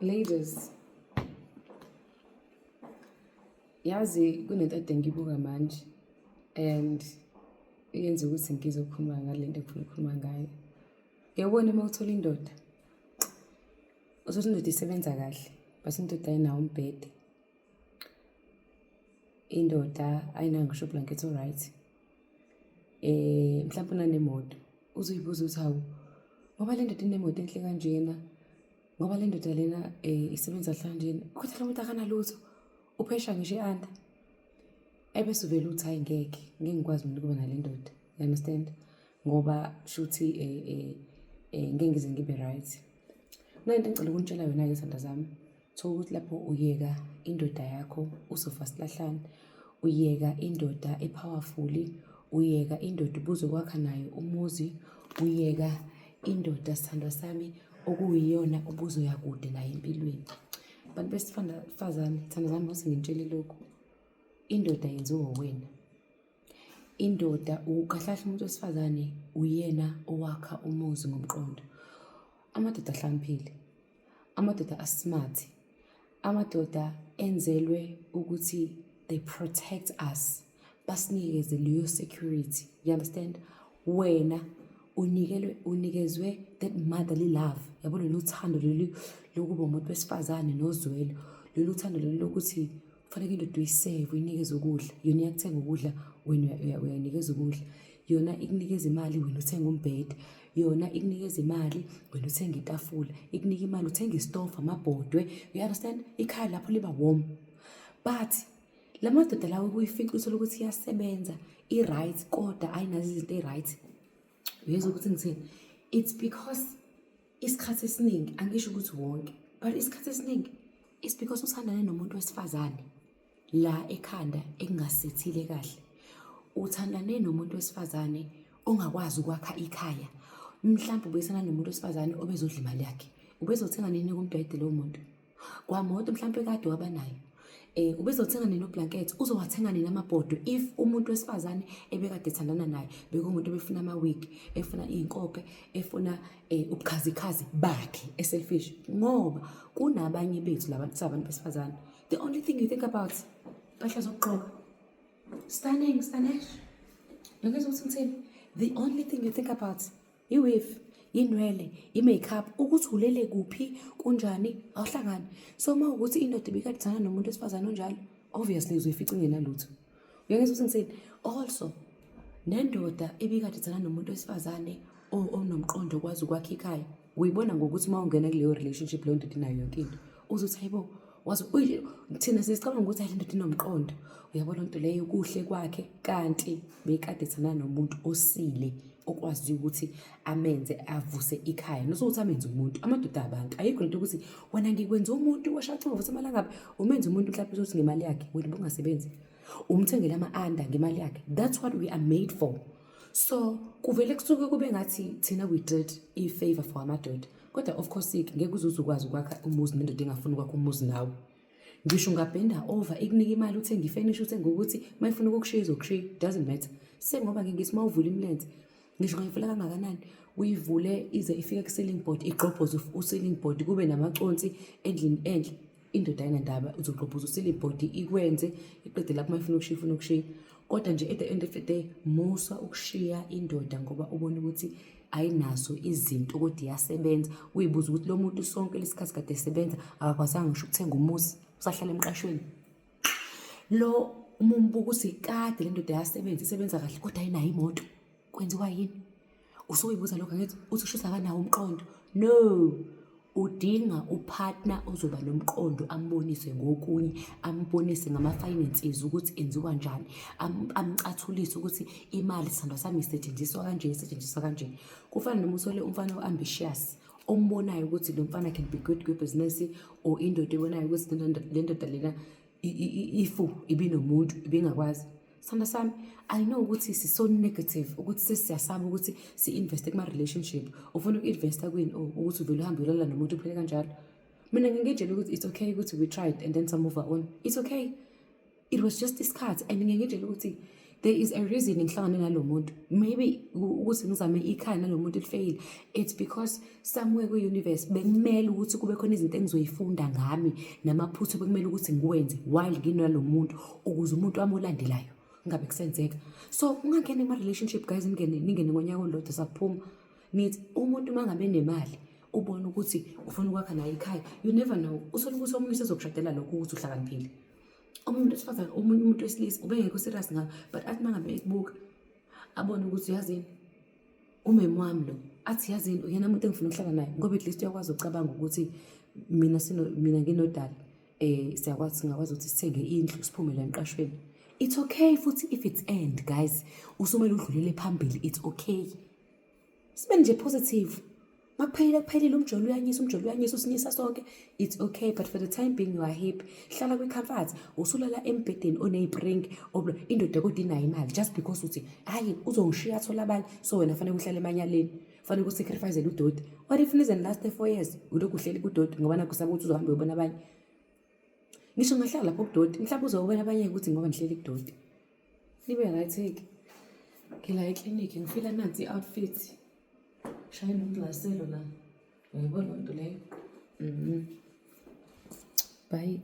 Ladies, yazi kunento ade ngibuka manje and iyenza ukuthi ngizokhuluma ngale nto engifuna ukukhuluma ngayo. Uyabona uma uthola indoda, uzothi indoda isebenza kahle, bese indoda ayinawo umbhede. Indoda ayinayo ngisho blanket alright. Mhlawumbe unanemoto, uzoyibuza ukuthi hawu, ngoba le ndoda inemoto enhle kanjena, ngoba le ndoda lena isebenza kanjena, kodwa lo muntu akanalutho, uphesha ngisho i-under. Ebese uvele uthi hayi ngeke ngikwazi mina ukuba nale ndoda. You understand? Ngoba shuthi ngeke ngize ngibe right. Nayinto engicela ukunitshela yona-ke izandla zami, thola ukuthi lapho uyeka indoda yakho usofa silahlane, uyeka indoda epowerful, uyeka indoda ubuze kwakha nayo umuzi, uyeka indoda sithandwa sami okuyiyona ubuzoya kude nayo empilweni. Bantu besifazane, thanda zami bose ngintshele lokhu, indoda yenziwa wena. Indoda ukahlahla umuntu wesifazane uyena owakha umuzi ngomqondo. Amadoda ahlaniphile, amadoda asmart, amadoda enzelwe ukuthi they protect us, basinikeze leyo security. You understand? Wena unikezwe that motherly love. Yabo lolu thando lolu lokuba umuntu wesifazane nozwelo, lolu thando lolu lokuthi kufanele indoda uyisave, uyinikeze ukudla. Yona iyakuthenga ukudla, wena uyayinikeza ukudla. Yona ikunikeza imali, wena uthenga umbhede. Yona ikunikeza imali, wena uthenga itafula. Ikunika imali, uthenga istofu, amabhodwe. You understand? Ikhaya lapho liba warm. But la madoda lawo kuyifica uthola ukuthi iyasebenza, i-right, kodwa ayinazo izinto i-right. Uyezwa ukuthi ngithini? It's because isikhathi esiningi, angisho ukuthi wonke, but isikhathi esiningi it's because uthandane nomuntu wesifazane la ekhanda ekungasethile kahle. Uthandane nomuntu wesifazane ongakwazi ukwakha ikhaya. Mhlawumbe ubuyisana nomuntu wesifazane obezodla imali yakhe. Ubezothenga nini kumbhede lo muntu? Kwamoto mhlawumbe kade wabanayo. Ubezothenga nini ublanket, uzowathenga nini amabhodwe if umuntu wesifazane ebekade ethandana naye bekumuntu ebefuna ama-wig, efuna iy'nkope, efuna ubukhazikhazi bakhe e-selfish. Ngoba kunabanye bethu labantu besifazane, the only thing you think about impahla zokugqoka, stunning, stylish. Ngeke uthi ngithini? The only thing you think about i-weave, inwele, i-makeup, ukuthi ulele kuphi, kunjani, awuhlangani. So uma ukuthi indoda ibikade ithanda nomuntu wesifazane onjalo, obviously uzoyifica ingenalutho. Ngeke uthi ngithini? Also, nendoda ebikade ithanda nomuntu wesifazane onomqondo okwazi ukwakha ikhaya, uyibona ngokuthi uma ungena kuleyo relationship leyo ndoda inayo yonke into, uzothi hayibo, wazi thina sisicabanga ukuthi le ndoda inomqondo. Uyabona into leyo kuhle kwakhe, kanti bekade ithanda nomuntu osile, okwazi ukuthi amenze avuse ikhaya. Nosukuthi amenze umuntu, amadoda abantu ayikho lento ukuthi wena ngikwenza umuntu washaxa ngovusa amalanga, umenze umuntu mhlawumbe uzothi ngemali yakhe, wena bungasebenzi, umthengele ama-under ngemali yakhe. That's what we are made for. So kuvele kusuke kube ngathi thina we did i-favor for amadoda, kodwa of course ngeke uzukwazi ukwakha umuzi nendoda engafuni ukwakha umuzi nawe. Ngisho ungabhenda over ikunika imali uthenga ifurniture, uthenga ukuthi uma ifuna ukukushiya izokushiya, doesn't matter. Sengoba ngithi uma uvula imilenze, ngisho ngayivula kangakanani, uyivule ize ifike ku-ceiling board, igqobhoze u-ceiling board, kube namaconsi endlini enhle, indoda ayinandaba, uzogqobhoza u-ceiling board ikwenze, iqede lapho uma ifuna ukushiya, ifuna ukushiya. Kodwa nje at the end of the day, musa ukushiya indoda ngoba ubona ukuthi ayinazo izinto kodwa iyasebenza. Uyibuza ukuthi lo muntu sonke lesikhathi kade esebenza akakwazanga ngisho ukuthenga umuzi, usahlala emqashweni. Lo umumbuka ukuthi kade le ndoda yasebenza, isebenza kahle kodwa ayinayo imoto. Kwenziwa yini? Usuyibuza lokho ngithi uthi shuthi akanawo umqondo. No, udinga upartner ozoba nomqondo, ambonise ngokunye, ambonise ngama-finances ukuthi enziwa kanjani, amcathulise ukuthi imali sithandwa sami isetshenziswa kanje, isetshenziswa kanje. Kufana noma uthole umfana o-ambitious, ombonayo ukuthi lo mfana can be good kwibusiness, or indoda ebonayo ukuthi le ndoda lena ifu ibinomuntu ibingakwazi. Sithanda sami, I know ukuthi so negative ukuthi sesiyasaba ukuthi si-investe kuma-relationship. Ufuna uku-investa kwini? Ukuthi uvele uhambe uyolala nomuntu uphele kanjalo. Mina ngingitshela ukuthi it's okay ukuthi we tried and then some move on. It's okay. It was just isikhathi. And ngingitshela ukuthi there is a reason ngihlangane nalo muntu. Maybe ukuthi ngizame ikhaya nalo muntu lifail. It's because somewhere kwi-universe bekumele ukuthi kube khona izinto engizoyifunda ngami namaphutha bekumele ukuthi ngiwenze while nginalo muntu ukuze umuntu wami olandelayo ngabe kusenzeka. So ungangena ema-relationship guys, ningene ngonyaka olodwa sakuphuma. Nithi umuntu uma ngabe nemali ubona ukuthi ufuna ukwakha naye ikhaya, you never know. Uthole ukuthi omunye usezokushadela lokho ukuthi uhlakaniphile. Umuntu wesifazane, omunye umuntu wesilisa ubengekho serious ngayo, but athi mangabe ekubuka abone ukuthi yazini umeme wami lo, athi yazini uyena umuntu engifuna ukuhlala naye, ngoba at least uyakwazi ukucabanga ukuthi mina nginodala singakwazi ukuthi sithenge indlu siphume la emqashweni. It's okay futhi if it's end guys, usumele udlulele phambili, it's okay. Sibe nje positive. Makuphelile umjolo uyanyisa usinyisa sonke, it's okay, but for the time being you are happy. Hlala kwi-comfort, usulala embhedeni oneyipring, indoda kodwa inayo imali just because uthi hayi uzongishiya athola abanye, so wena fanele uhlale emanyaleni, fanele ukusacrifice udoti. What if nizen last 4 years ulokhu uhleli kudoti ngoba nakusaba ukuthi uzohamba uyobona abanye? Ngisho ngahlala lapho kudoti, mhlawumbe uzobona abanye ukuthi ngoba ngihleli kudoti. Nibe right-ke. Ngila eclinic ngifila nansi i-outfit. Shaya nomglaselo la. Uyayibona into leyo? Bye.